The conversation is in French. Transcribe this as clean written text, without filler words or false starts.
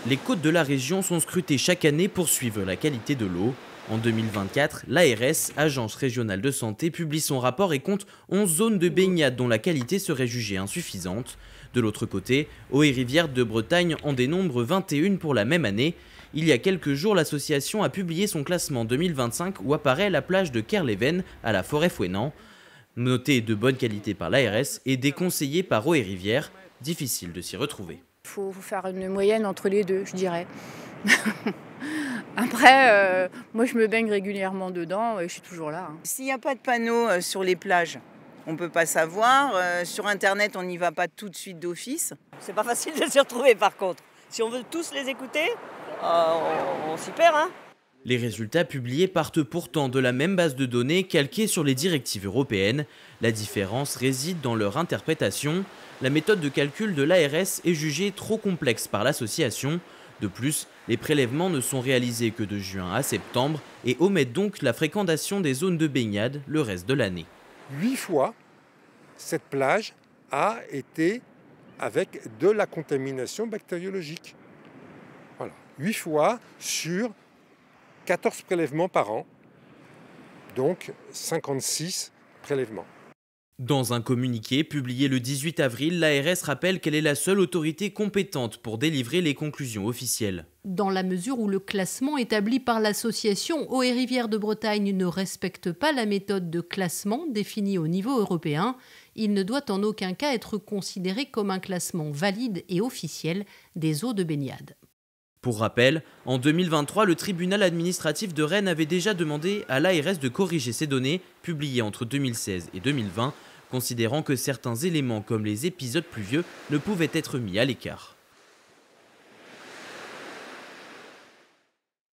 Les côtes de la région sont scrutées chaque année pour suivre la qualité de l'eau. En 2024, l'ARS, Agence régionale de santé, publie son rapport et compte 11 zones de baignade dont la qualité serait jugée insuffisante. De l'autre côté, Eaux et Rivières de Bretagne en dénombre 21 pour la même année. Il y a quelques jours, l'association a publié son classement 2025 où apparaît la plage de Kerleven à la Forêt-Fouesnant. Notée de bonne qualité par l'ARS et déconseillée par Eaux et Rivières, difficile de s'y retrouver. Il faut faire une moyenne entre les deux, je dirais. Après, moi je me baigne régulièrement dedans et je suis toujours là. S'il n'y a pas de panneaux sur les plages, on ne peut pas savoir. Sur Internet, on n'y va pas tout de suite d'office. C'est pas facile de s'y retrouver par contre. Si on veut tous les écouter, on s'y perd, hein. Les résultats publiés partent pourtant de la même base de données calquée sur les directives européennes. La différence réside dans leur interprétation. La méthode de calcul de l'ARS est jugée trop complexe par l'association. De plus, les prélèvements ne sont réalisés que de juin à septembre et omettent donc la fréquentation des zones de baignade le reste de l'année. 8 fois, cette plage a été avec de la contamination bactériologique. Voilà. 8 fois sur 14 prélèvements par an, donc 56 prélèvements. Dans un communiqué publié le 18 avril, l'ARS rappelle qu'elle est la seule autorité compétente pour délivrer les conclusions officielles. Dans la mesure où le classement établi par l'association Eaux et Rivières de Bretagne ne respecte pas la méthode de classement définie au niveau européen, il ne doit en aucun cas être considéré comme un classement valide et officiel des eaux de baignade. Pour rappel, en 2023, le tribunal administratif de Rennes avait déjà demandé à l'ARS de corriger ces données, publiées entre 2016 et 2020, considérant que certains éléments comme les épisodes pluvieux ne pouvaient être mis à l'écart.